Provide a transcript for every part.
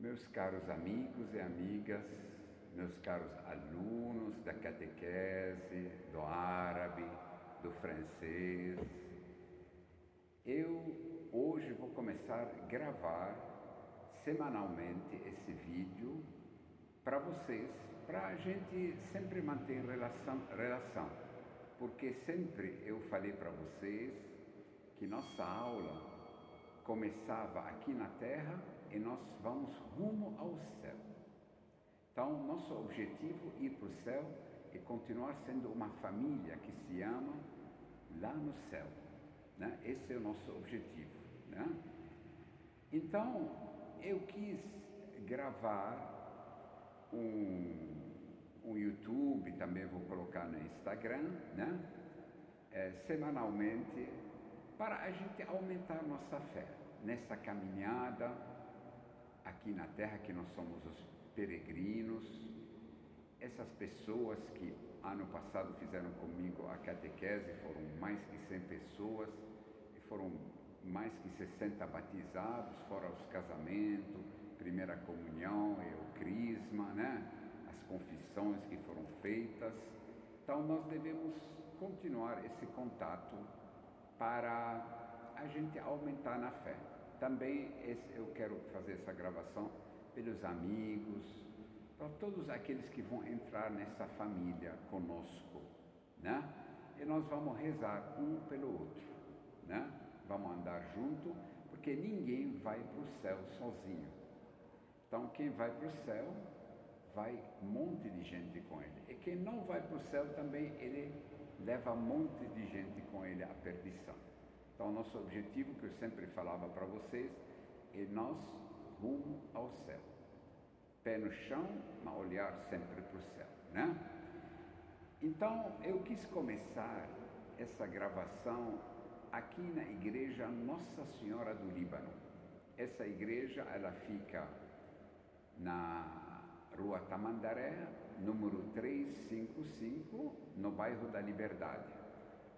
Meus caros amigos e amigas, meus caros alunos da catequese, do árabe, do francês, eu hoje vou começar a gravar semanalmente esse vídeo para vocês, para a gente sempre manter relação, porque sempre eu falei para vocês que nossa aula começava aqui na Terra e nós vamos rumo ao céu. Então, nosso objetivo é ir para o céu e continuar sendo uma família que se ama lá no céu, né? Esse é o nosso objetivo, né? Então, eu quis gravar um YouTube, também vou colocar no Instagram, né? Semanalmente, para a gente aumentar nossa fé nessa caminhada aqui na Terra, que nós somos os peregrinos, essas pessoas que ano passado fizeram comigo a catequese, foram mais que 100 pessoas, e foram mais que 60 batizados, fora os casamentos, primeira comunhão e o crisma, né? As confissões que foram feitas. Então nós devemos continuar esse contato para a gente aumentar na fé. Também eu quero fazer essa gravação pelos amigos, para todos aqueles que vão entrar nessa família conosco, né? E nós vamos rezar um pelo outro, né? Vamos andar junto, porque ninguém vai para o céu sozinho. Então quem vai para o céu, vai um monte de gente com ele. E quem não vai para o céu também, ele leva um monte de gente com ele à perdição. Então, nosso objetivo, que eu sempre falava para vocês, é nós rumo ao céu. Pé no chão, mas olhar sempre para o céu, né? Então, eu quis começar essa gravação aqui na igreja Nossa Senhora do Líbano. Essa igreja, ela fica na Rua Tamandaré, número 355, no bairro da Liberdade.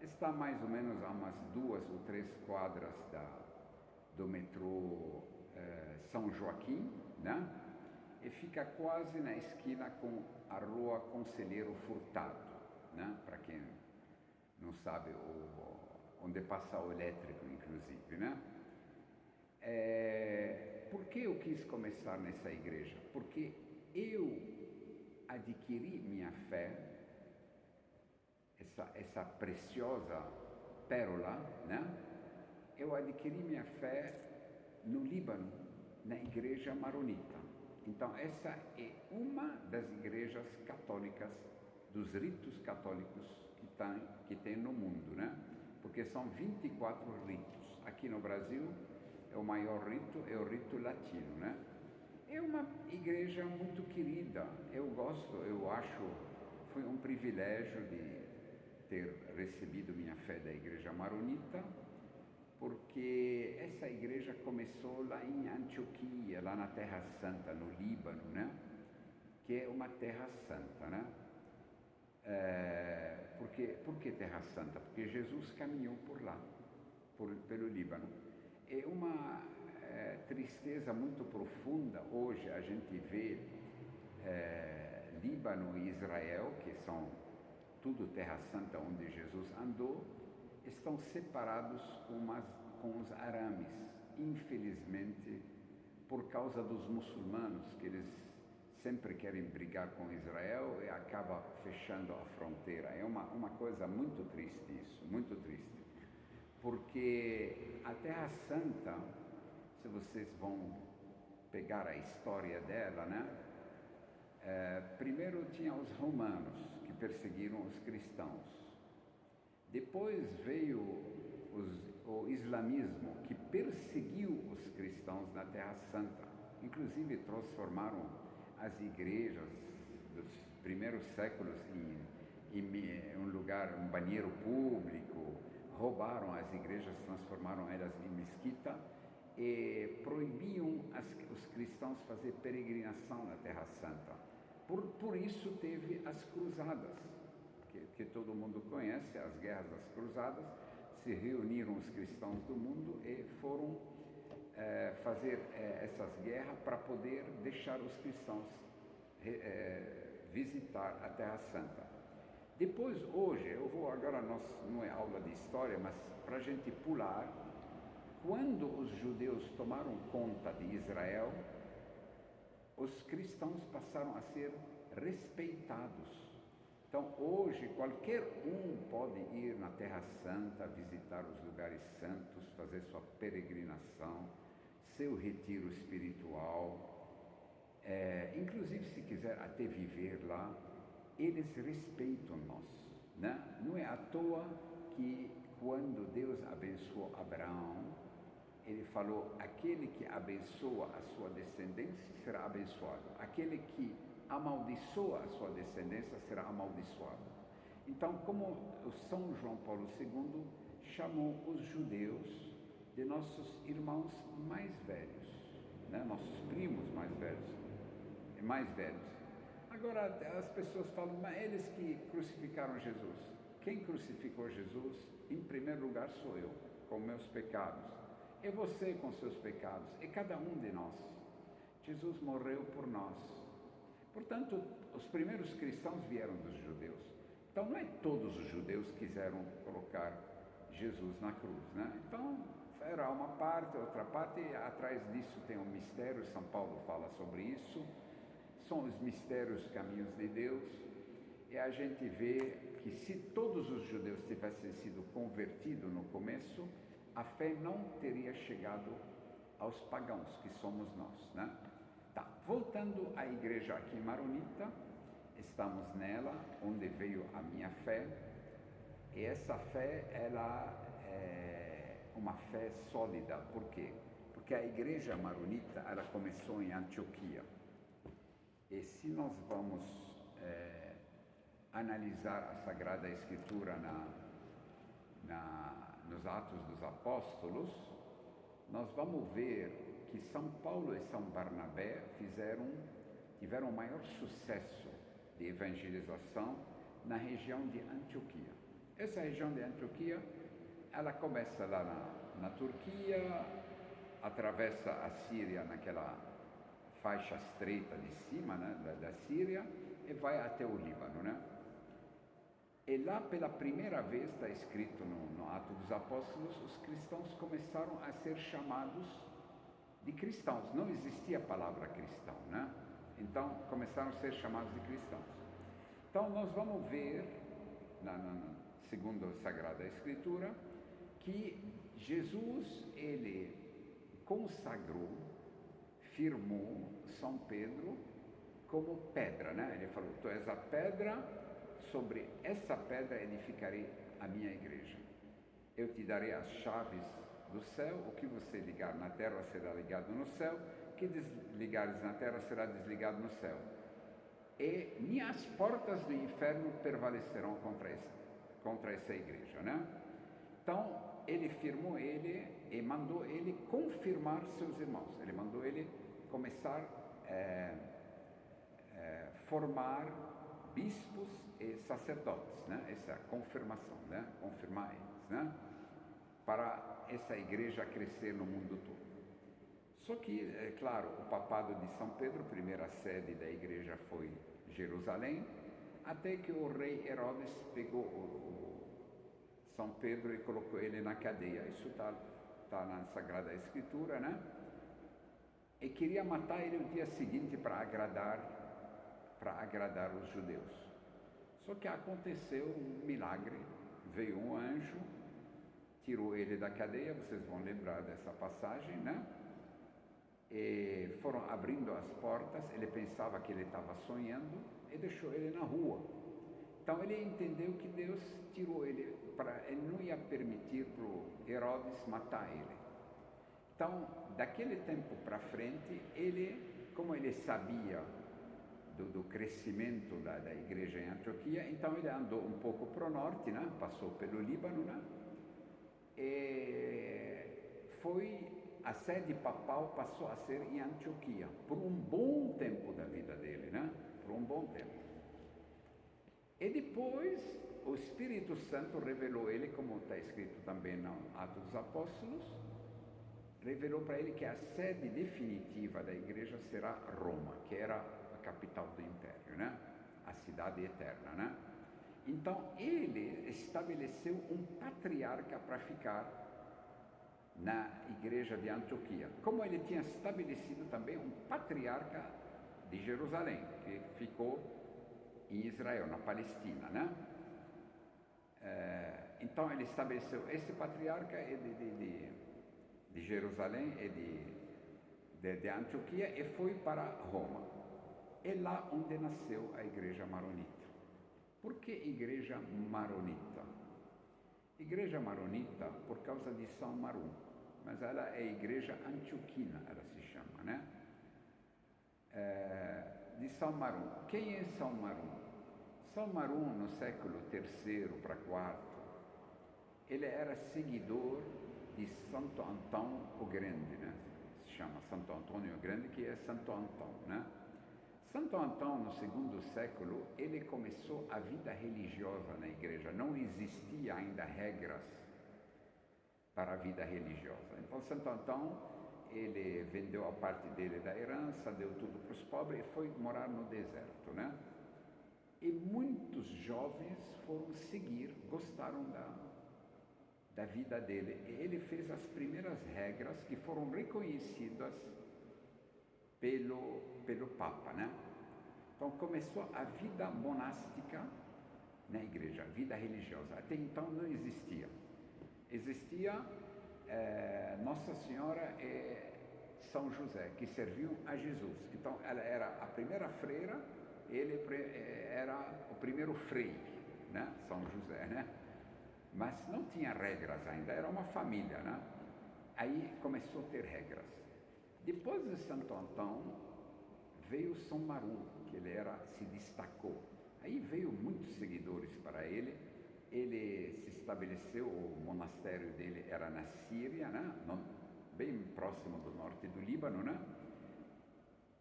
Está mais ou menos a umas 2 ou 3 quadras do metrô São Joaquim, né? E fica quase na esquina com a Rua Conselheiro Furtado, né? Para quem não sabe onde passa o elétrico, inclusive, né? Por que eu quis começar nessa igreja? Porque eu adquiri minha fé, essa preciosa pérola, né? Eu adquiri minha fé no Líbano, na igreja maronita. Então, essa é uma das igrejas católicas, dos ritos católicos que tem no mundo, né? Porque são 24 ritos. Aqui no Brasil, o maior rito é o rito latino, né? É uma igreja muito querida. Eu gosto, eu acho, foi um privilégio de ter recebido minha fé da igreja maronita, porque essa igreja começou lá em Antioquia, lá na Terra Santa, no Líbano, né? Que é uma terra santa, né? Por que Terra Santa? Porque Jesus caminhou por lá, pelo Líbano. É uma tristeza muito profunda. Hoje a gente vê Líbano e Israel, que são tudo Terra Santa onde Jesus andou, estão separados com os arames, infelizmente, por causa dos muçulmanos, que eles sempre querem brigar com Israel e acaba fechando a fronteira. É uma coisa muito triste isso, muito triste. Porque a Terra Santa, se vocês vão pegar a história dela, né? Primeiro tinha os romanos, que perseguiram os cristãos. Depois veio o islamismo, que perseguiu os cristãos na Terra Santa. Inclusive transformaram as igrejas dos primeiros séculos em um lugar, um banheiro público, roubaram as igrejas, transformaram elas em mesquita e proibiam os cristãos fazer peregrinação na Terra Santa. Por isso teve as cruzadas, que todo mundo conhece, as guerras das cruzadas. Se reuniram os cristãos do mundo e foram fazer essas guerras para poder deixar os cristãos visitar a Terra Santa. Depois, hoje, eu vou agora, não é aula de história, mas para a gente pular, quando os judeus tomaram conta de Israel, os cristãos passaram a ser respeitados. Então, hoje, qualquer um pode ir na Terra Santa, visitar os lugares santos, fazer sua peregrinação, seu retiro espiritual, inclusive, se quiser até viver lá, eles respeitam nós, né? Não é à toa que, quando Deus abençoou Abraão, ele falou: aquele que abençoa a sua descendência será abençoado, aquele que amaldiçoa a sua descendência será amaldiçoado. Então, como o São João Paulo II chamou os judeus de nossos irmãos mais velhos, né? Nossos primos mais velhos. Agora, as pessoas falam: mas eles que crucificaram Jesus. Quem crucificou Jesus, em primeiro lugar, sou eu, com meus pecados. É você com seus pecados, é cada um de nós. Jesus morreu por nós. Portanto, os primeiros cristãos vieram dos judeus. Então, não é todos os judeus que quiseram colocar Jesus na cruz, né? Então, era uma parte, outra parte, e atrás disso tem um mistério, São Paulo fala sobre isso. São os mistérios, caminhos de Deus, e a gente vê que se todos os judeus tivessem sido convertidos no começo, a fé não teria chegado aos pagãos, que somos nós, né? Tá, voltando à igreja aqui maronita, estamos nela, onde veio a minha fé, e essa fé, ela é uma fé sólida. Por quê? Porque a igreja maronita, ela começou em Antioquia. E se nós vamos analisar a Sagrada Escritura nos Atos dos Apóstolos, nós vamos ver que São Paulo e São Barnabé tiveram o maior sucesso de evangelização na região de Antioquia. Essa região de Antioquia, ela começa lá na Turquia, atravessa a Síria naquela faixa estreita de cima, né, da Síria, e vai até o Líbano, né? E lá, pela primeira vez, está escrito no Atos dos Apóstolos, os cristãos começaram a ser chamados de cristãos. Não existia a palavra cristão, né? Então, começaram a ser chamados de cristãos. Então, nós vamos ver, segundo a Sagrada Escritura, que Jesus, ele consagrou, firmou São Pedro como pedra, né? Ele falou: tu és a pedra, sobre essa pedra edificarei a minha igreja. Eu te darei as chaves do céu, o que você ligar na terra será ligado no céu, o que desligares na terra será desligado no céu. E nem as portas do inferno prevalecerão contra essa igreja, né? Então, ele firmou ele e mandou ele confirmar seus irmãos. Ele mandou ele começar a formar bispos e sacerdotes, né? Essa é a confirmação, né? Confirmar eles, né? Para essa igreja crescer no mundo todo. Só que, é claro, o papado de São Pedro, a primeira sede da igreja foi Jerusalém, até que o rei Herodes pegou o São Pedro e colocou ele na cadeia. Isso está na Sagrada Escritura, né? E queria matar ele no dia seguinte para agradar os judeus. Só que aconteceu um milagre, veio um anjo, tirou ele da cadeia, vocês vão lembrar dessa passagem, né? E foram abrindo as portas, ele pensava que ele estava sonhando e deixou ele na rua. Então ele entendeu que Deus tirou ele, ele não ia permitir para o Herodes matar ele. Então, daquele tempo para frente, como ele sabia do crescimento da igreja em Antioquia, então ele andou um pouco para o norte, né? Passou pelo Líbano, né? E a sede papal passou a ser em Antioquia, por um bom tempo da vida dele, né? Por um bom tempo. E depois, o Espírito Santo revelou ele, como está escrito também no Atos dos Apóstolos, revelou para ele que a sede definitiva da igreja será Roma, que era a capital do império, né? A cidade eterna, né? Então ele estabeleceu um patriarca para ficar na igreja de Antioquia, como ele tinha estabelecido também um patriarca de Jerusalém, que ficou em Israel, na Palestina, né? Então ele estabeleceu esse patriarca de Jerusalém e de Antioquia e foi para Roma. É lá onde nasceu a igreja maronita. Por que igreja maronita? Igreja maronita por causa de São Marum, mas ela é igreja antioquina, ela se chama, né? De São Marum. Quem é São Marum? São Marum, no século III para IV, ele era seguidor de Santo Antão o Grande, né? Se chama Santo Antônio o Grande, que é Santo Antão, né? Santo Antão, no segundo século, ele começou a vida religiosa na igreja. Não existia ainda regras para a vida religiosa. Então, Santo Antão, ele vendeu a parte dele da herança, deu tudo para os pobres e foi morar no deserto, né? E muitos jovens foram seguir, gostaram da vida dele. E ele fez as primeiras regras que foram reconhecidas pelo Papa, né? Então começou a vida monástica na igreja, a vida religiosa. Até então não existia. Existia Nossa Senhora e São José, que serviam a Jesus. Então ela era a primeira freira, ele era o primeiro frei, né? São José, né? Mas não tinha regras ainda, era uma família, né? Aí começou a ter regras. Depois de Santo Antão, veio São Marum, que ele se destacou. Aí veio muitos seguidores para ele. Ele se estabeleceu, o monastério dele era na Síria, né? Bem próximo do norte do Líbano, né?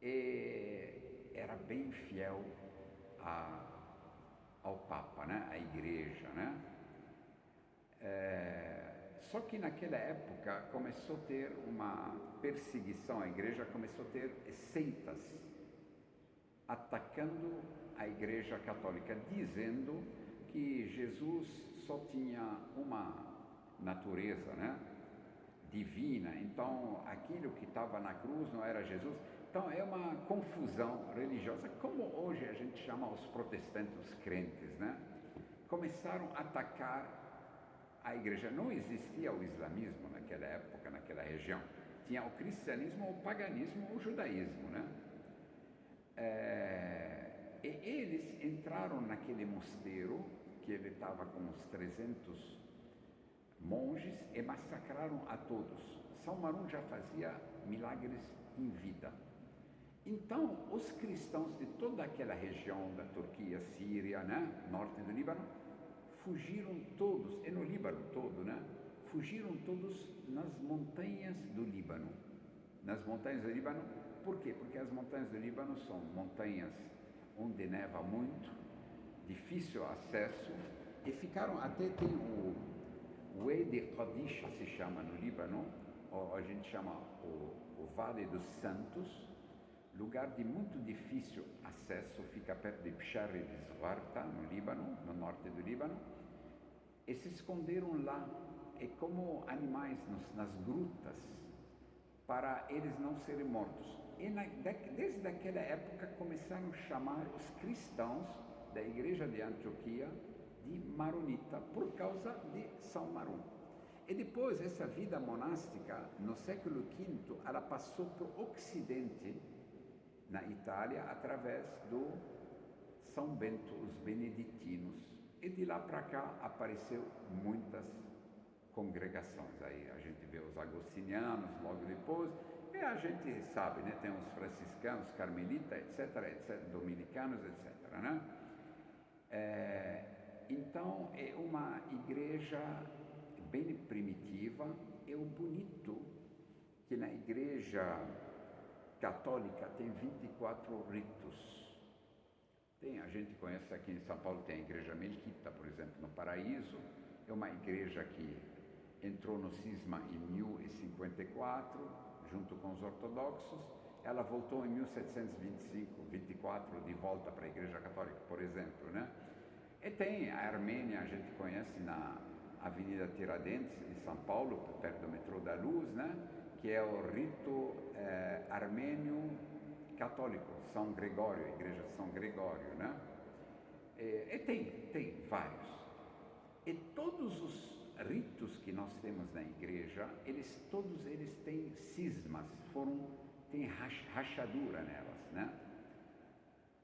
E era bem fiel ao Papa, né? À igreja, né? Só que naquela época começou a ter uma perseguição, a igreja começou a ter seitas atacando a igreja católica, dizendo que Jesus só tinha uma natureza, né, divina, então aquilo que estava na cruz não era Jesus. Então é uma confusão religiosa, como hoje a gente chama os protestantes, os crentes, né? Começaram a atacar a igreja. Não existia o islamismo naquela época, naquela região. Tinha o cristianismo, o paganismo, o judaísmo, né? E eles entraram naquele mosteiro, que ele estava com uns 300 monges, e massacraram a todos. São Marum já fazia milagres em vida. Então, os cristãos de toda aquela região da Turquia, Síria, né? Norte do Líbano, fugiram todos, e no Líbano todo, né? Fugiram todos nas montanhas do Líbano. Nas montanhas do Líbano, por quê? Porque as montanhas do Líbano são montanhas onde neva muito, difícil acesso, e ficaram, até tem o Wadi Qadish, se chama no Líbano, ou a gente chama o Vale dos Santos, lugar de muito difícil acesso, fica perto de Bshar de Zwarta, no Líbano, no norte do Líbano, e se esconderam lá, e como animais nas grutas, para eles não serem mortos. E desde aquela época começaram a chamar os cristãos da igreja de Antioquia de maronita, por causa de São Marum. E depois essa vida monástica, no século V, ela passou para o ocidente, na Itália, através do São Bento, os beneditinos. E de lá para cá apareceu muitas congregações. Aí a gente vê os agostinianos logo depois, e a gente sabe, né? Tem os franciscanos, carmelitas, etc., dominicanos, etc., né? Então é uma igreja bem primitiva. E o bonito que na igreja católica tem 24 ritos. A gente conhece aqui em São Paulo, tem a igreja melquita, por exemplo, no Paraíso. É uma igreja que entrou no cisma em 1054, junto com os ortodoxos. Ela voltou em 1725, 24, de volta para a Igreja Católica, por exemplo, né? E tem a Armênia, a gente conhece na Avenida Tiradentes, em São Paulo, perto do metrô da Luz, né? Que é o rito armênio católico, São Gregório, a Igreja de São Gregório, né? E tem vários. E todos os ritos que nós temos na igreja, todos eles têm cismas, tem rachadura nelas, né?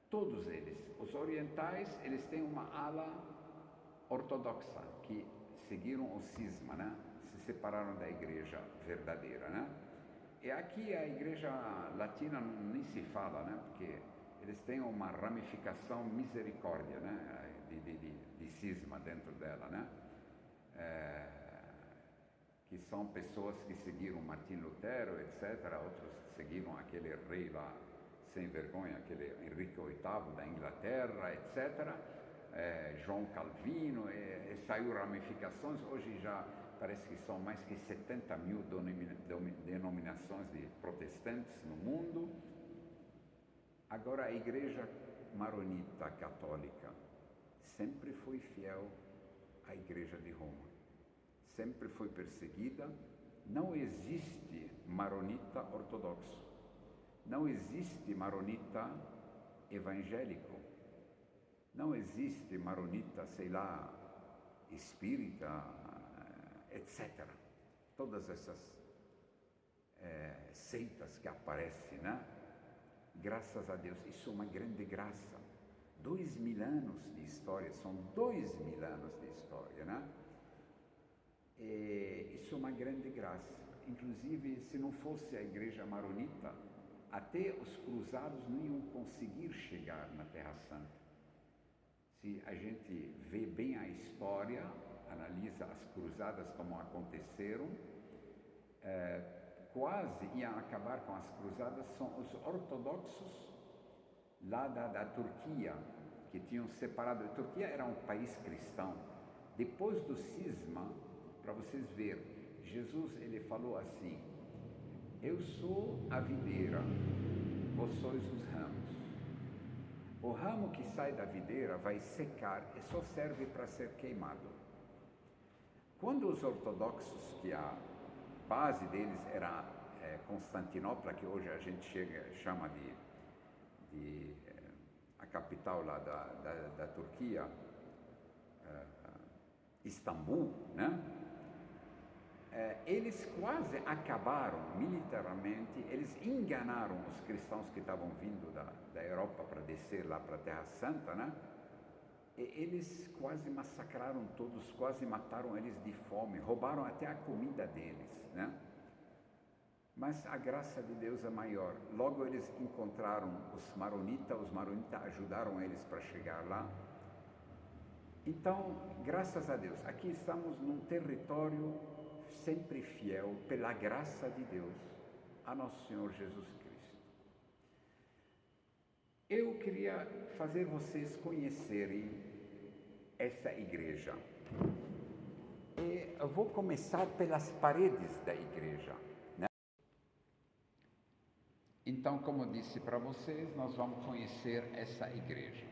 Todos eles. Os orientais, eles têm uma ala ortodoxa, que seguiram o cisma, né? Se separaram da igreja verdadeira, né? E aqui a igreja latina nem se fala, né? Porque eles têm uma ramificação misericórdia, né? De cisma dentro dela, né? Que são pessoas que seguiram Martim Lutero, etc. Outros seguiram aquele rei lá, sem vergonha, aquele Henrique VIII da Inglaterra, etc. João Calvino, saiu ramificações. Hoje já parece que são mais que 70 mil denominações de protestantes no mundo. Agora, a igreja maronita católica sempre foi fiel à igreja de Roma. Sempre foi perseguida. Não existe maronita ortodoxo. Não existe maronita evangélico. Não existe maronita, sei lá, espírita, etc. Todas essas seitas que aparecem, né? Graças a Deus, isso é uma grande graça. 2000 anos de história, são 2000 anos de história, né? E isso é uma grande graça. Inclusive, se não fosse a igreja maronita, até os cruzados não iam conseguir chegar na Terra Santa. Se a gente vê bem a história, analisa as cruzadas como aconteceram, quase iam acabar com as cruzadas, são os ortodoxos lá da Turquia, que tinham separado. A Turquia era um país cristão. Depois do cisma, para vocês verem, Jesus ele falou assim: eu sou a videira, vós sois os ramos. O ramo que sai da videira vai secar e só serve para ser queimado. Quando os ortodoxos, que a base deles era Constantinopla, que hoje a gente chama de a capital lá da Turquia, Istambul, né? Eles quase acabaram militarmente, eles enganaram os cristãos que estavam vindo da Europa para descer lá para a Terra Santa, né? E eles quase massacraram todos, quase mataram eles de fome, roubaram até a comida deles, né? Mas a graça de Deus é maior. Logo eles encontraram os maronitas ajudaram eles para chegar lá. Então, graças a Deus, aqui estamos num território sempre fiel, pela graça de Deus, a nosso Senhor Jesus Cristo. Eu queria fazer vocês conhecerem essa igreja. E eu vou começar pelas paredes da igreja, né? Então, como eu disse para vocês, nós vamos conhecer essa igreja.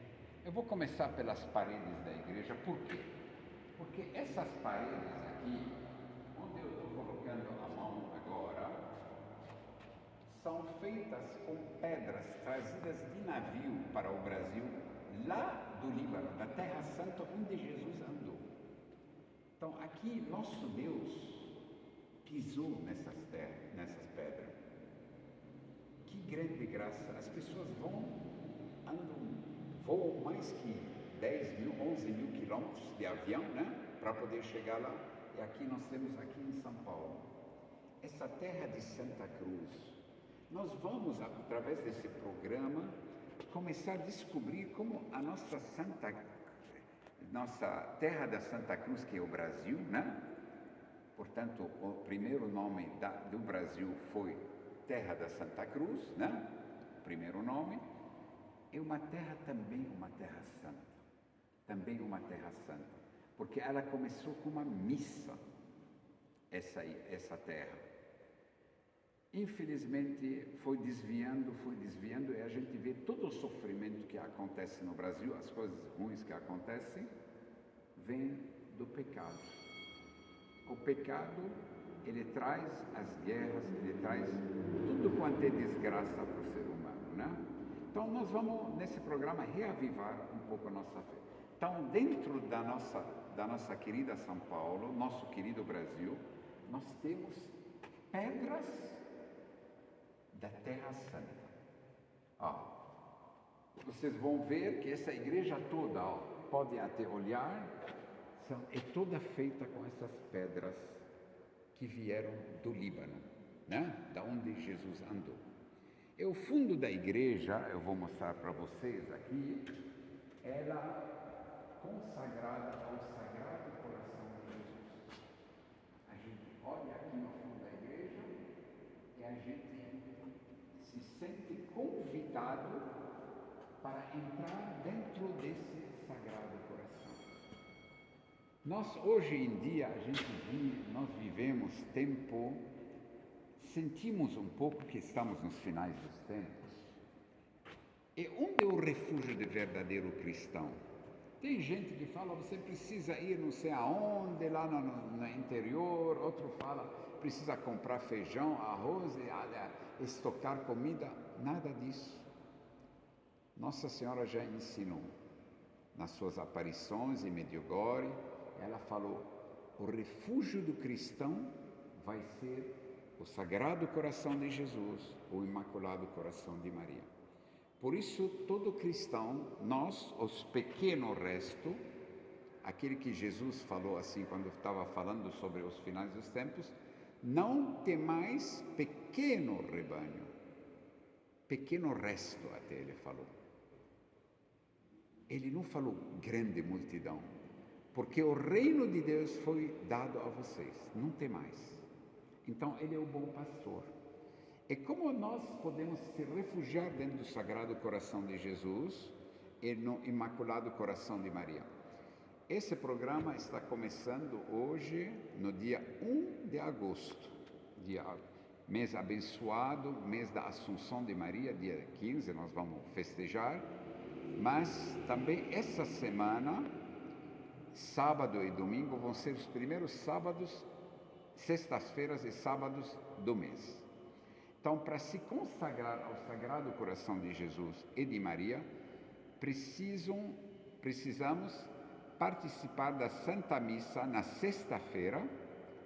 Eu vou começar pelas paredes da igreja. Por quê? Porque essas paredes aqui, onde eu estou colocando a mão agora, são feitas com pedras trazidas de navio para o Brasil, lá do Líbano, da Terra Santa, onde Jesus andou. Então, aqui, nosso Deus pisou nessas pedras. Que grande graça! As pessoas voam mais que 10 mil, 11 mil quilômetros de avião, né? Para poder chegar lá. E aqui nós temos aqui em São Paulo, essa terra de Santa Cruz. Nós vamos, através desse programa, começar a descobrir como a nossa terra da Santa Cruz, que é o Brasil, né? Portanto, o primeiro nome do Brasil foi Terra da Santa Cruz, né? O primeiro nome. É uma terra também, uma terra santa. Também uma terra santa. Porque ela começou com uma missa. essa terra. Infelizmente foi desviando, e a gente vê todo o sofrimento que acontece no Brasil, as coisas ruins que acontecem, vem do pecado. O pecado, ele traz as guerras, ele traz tudo quanto é desgraça para o ser humano, né? Então nós vamos, nesse programa, reavivar um pouco a nossa fé. Então, dentro da nossa querida São Paulo, nosso querido Brasil, nós temos pedras da Terra Santa. Vocês vão ver que essa igreja toda, podem até olhar, é toda feita com essas pedras que vieram do Líbano, né? Da onde Jesus andou. E o fundo da igreja, eu vou mostrar para vocês aqui, ela consagrada ao Sagrado Coração de Jesus. A gente olha aqui no fundo da igreja e a gente se sente convidado para entrar dentro desse Sagrado Coração. Nós, hoje em dia, nós vivemos tempo, sentimos um pouco que estamos nos finais dos tempos. E onde é o refúgio do verdadeiro cristão? Tem gente que fala, você precisa ir não sei aonde, lá no interior. Outro fala, precisa comprar feijão, arroz, estocar comida. Nada disso. Nossa Senhora já ensinou. Nas suas aparições em Medjugorje, ela falou, o refúgio do cristão vai ser o Sagrado Coração de Jesus, o Imaculado Coração de Maria. Por isso, todo cristão, nós, os pequenos restos, aquele que Jesus falou assim quando estava falando sobre os finais dos tempos, não temais pequeno rebanho, pequeno resto até ele falou. Ele não falou grande multidão, porque o reino de Deus foi dado a vocês, não temais. Então, ele é o bom pastor. E como nós podemos se refugiar dentro do Sagrado Coração de Jesus e no Imaculado Coração de Maria? Esse programa está começando hoje, no dia 1 de agosto, mês abençoado, mês da Assunção de Maria, dia 15, nós vamos festejar, mas também essa semana, sábado e domingo, vão ser os primeiros sábados, sextas-feiras e sábados do mês. Então, para se consagrar ao Sagrado Coração de Jesus e de Maria, precisamos participar da Santa Missa na sexta-feira,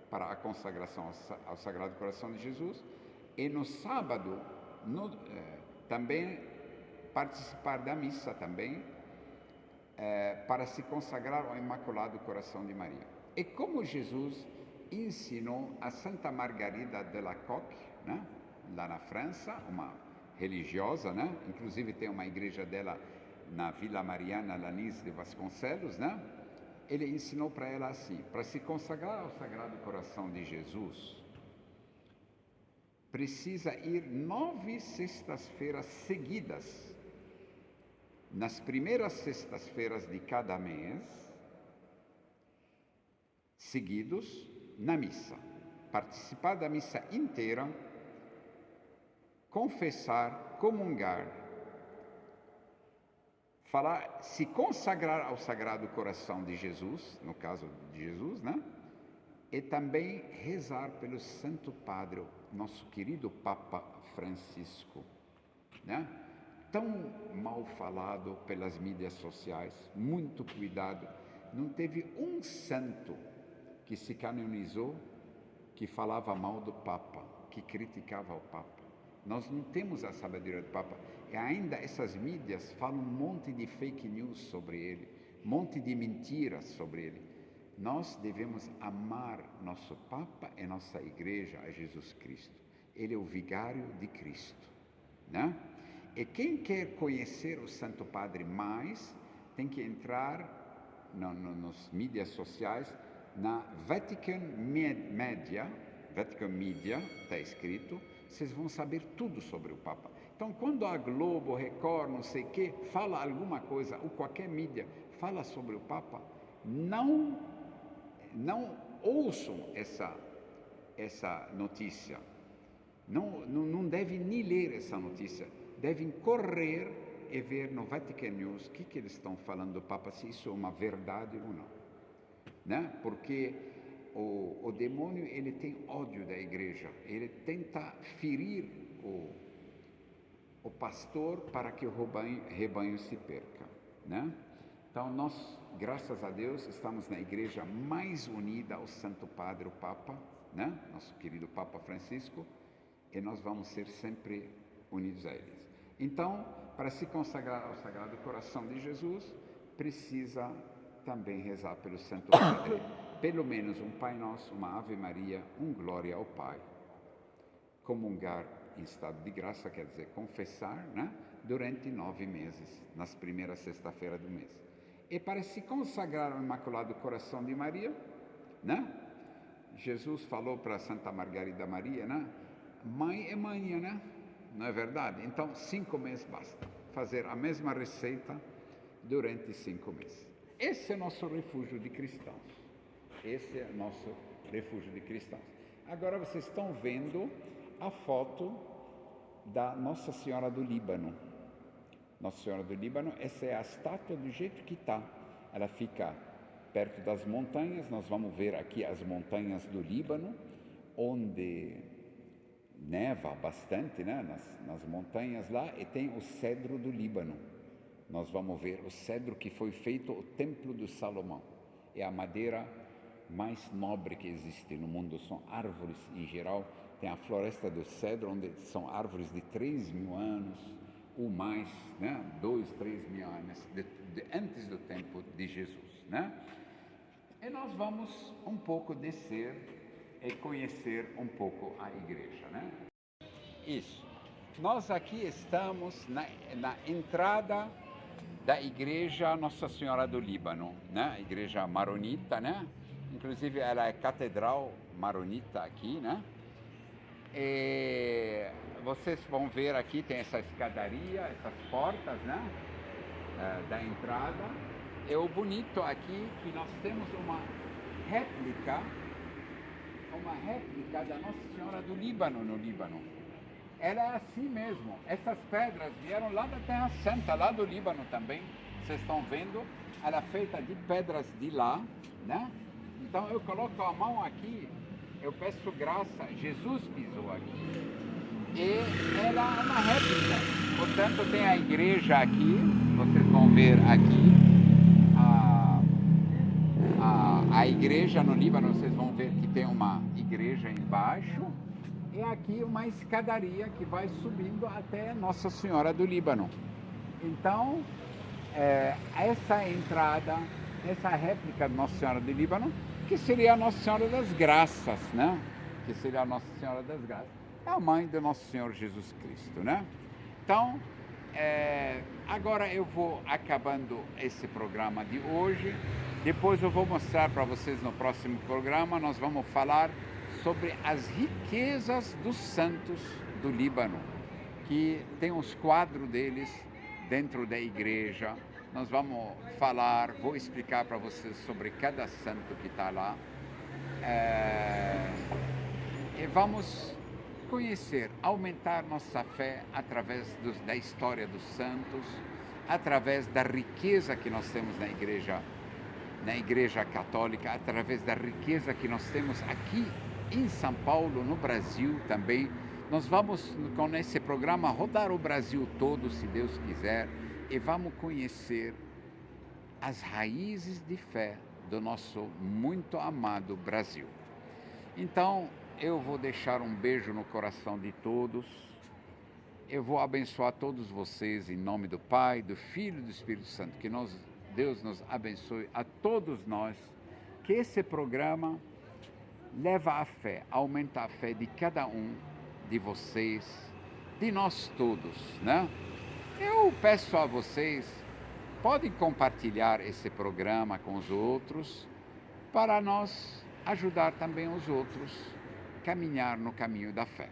para a consagração ao Sagrado Coração de Jesus, e no sábado também participar da missa também, para se consagrar ao Imaculado Coração de Maria. E como Jesus ensinou a Santa Margarida de Lacocque, né? Lá na França, uma religiosa, né? Inclusive tem uma igreja dela na Vila Mariana Lanis de Vasconcelos, né? Ele ensinou para ela assim, para se consagrar ao Sagrado Coração de Jesus, precisa ir 9 sextas-feiras seguidas, nas primeiras sextas-feiras de cada mês, seguidos, na missa, participar da missa inteira, confessar, comungar, se consagrar ao Sagrado Coração de Jesus, no caso de Jesus, né? E também rezar pelo Santo Padre, nosso querido Papa Francisco, né? Tão mal falado pelas mídias sociais, muito cuidado. Não teve um santo que se canonizou que falava mal do Papa, que criticava o Papa. Nós não temos a sabedoria do Papa. E ainda essas mídias falam um monte de fake news sobre ele, um monte de mentiras sobre ele. Nós devemos amar nosso Papa e nossa Igreja a Jesus Cristo. Ele é o vigário de Cristo, né? E quem quer conhecer o Santo Padre mais, tem que entrar nas mídias sociais, na Vatican Media, está escrito, vocês vão saber tudo sobre o Papa. Então, quando a Globo, Record, não sei o quê, fala alguma coisa, ou qualquer mídia fala sobre o Papa, não ouçam essa notícia. Não devem nem ler essa notícia, devem correr e ver no Vatican News o que eles estão falando do Papa, se isso é uma verdade ou não. Né? Porque o demônio, ele tem ódio da igreja, ele tenta ferir o pastor para que o rebanho se perca. Né? Então nós, graças a Deus, estamos na igreja mais unida ao Santo Padre, o Papa, né? Nosso querido Papa Francisco, e nós vamos ser sempre unidos a eles. Então, para se consagrar ao Sagrado Coração de Jesus, precisa também rezar pelo Santo Padre, pelo menos um Pai Nosso, uma Ave Maria, Glória ao Pai. Comungar em estado de graça, quer dizer, confessar, né? Durante 9 meses, nas primeiras sexta-feiras do mês. E para se consagrar ao Imaculado Coração de Maria, né? Jesus falou para Santa Margarida Maria, né? Mãe é mãe, né? Não é verdade? Então, 5 meses basta. Fazer a mesma receita durante 5 meses. Esse é nosso refúgio de cristãos. Esse é nosso refúgio de cristãos. Agora vocês estão vendo a foto da Nossa Senhora do Líbano. Nossa Senhora do Líbano, essa é a estátua do jeito que está. Ela fica perto das montanhas. Nós vamos ver aqui as montanhas do Líbano, onde neva bastante, né? Nas montanhas lá, e tem o cedro do Líbano. Nós vamos ver o cedro que foi feito o Templo de Salomão. É a madeira mais nobre que existe no mundo. São árvores em geral. Tem a floresta do cedro, onde são árvores de 3.000 anos ou mais, né? 2, 3.000 anos antes do tempo de Jesus, né? E nós vamos um pouco descer e conhecer um pouco a igreja, né? Isso. Nós aqui estamos na entrada da igreja Nossa Senhora do Líbano, né? Igreja maronita, né? Inclusive ela é catedral maronita aqui, né? E vocês vão ver aqui, tem essa escadaria, essas portas, né? Da entrada. E o bonito aqui que nós temos uma réplica da Nossa Senhora do Líbano no Líbano. Ela é assim mesmo. Essas pedras vieram lá da Terra Santa, lá do Líbano também. Vocês estão vendo? Ela é feita de pedras de lá, né? Então eu coloco a mão aqui, eu peço graça. Jesus pisou aqui. E ela é uma réplica. Portanto, tem a igreja aqui. Vocês vão ver aqui. A igreja no Líbano, vocês vão ver que tem uma igreja embaixo e aqui uma escadaria que vai subindo até Nossa Senhora do Líbano. Então, essa entrada, essa réplica de Nossa Senhora do Líbano, que seria a Nossa Senhora das Graças, né? Que seria a Nossa Senhora das Graças. É a mãe do nosso Senhor Jesus Cristo, né? Então, agora eu vou acabando esse programa de hoje. Depois eu vou mostrar para vocês no próximo programa. Nós vamos falar sobre as riquezas dos santos do Líbano, que tem os quadros deles dentro da igreja. Nós vamos falar, vou explicar para vocês sobre cada santo que está lá. E vamos conhecer, aumentar nossa fé através da história dos santos, através da riqueza que nós temos na igreja católica, através da riqueza que nós temos aqui em São Paulo, no Brasil também. Nós vamos, com esse programa, rodar o Brasil todo, se Deus quiser, e vamos conhecer as raízes de fé do nosso muito amado Brasil. Então, eu vou deixar um beijo no coração de todos. Eu vou abençoar todos vocês em nome do Pai, do Filho e do Espírito Santo. Que Deus nos abençoe a todos nós. Que esse programa leve a fé, aumenta a fé de cada um de vocês, de nós todos, né? Eu peço a vocês, podem compartilhar esse programa com os outros, para nós ajudar também os outros a caminhar no caminho da fé.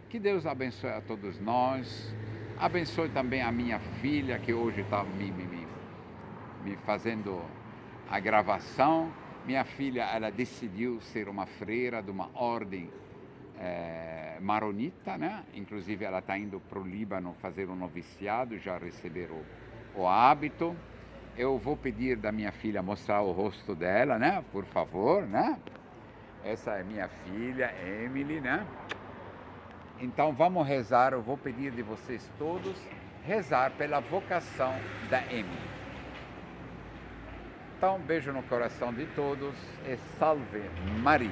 Que Deus abençoe a todos nós, abençoe também a minha filha, que hoje está me fazendo a gravação, Minha filha, ela decidiu ser uma freira de uma ordem maronita, né? Inclusive ela está indo para o Líbano fazer um noviciado, já receber o hábito. Eu vou pedir da minha filha mostrar o rosto dela, né? Por favor, né? Essa é minha filha, Emily, né? Então vamos rezar, eu vou pedir de vocês todos rezar pela vocação da Emily. Então, beijo no coração de todos e salve Maria.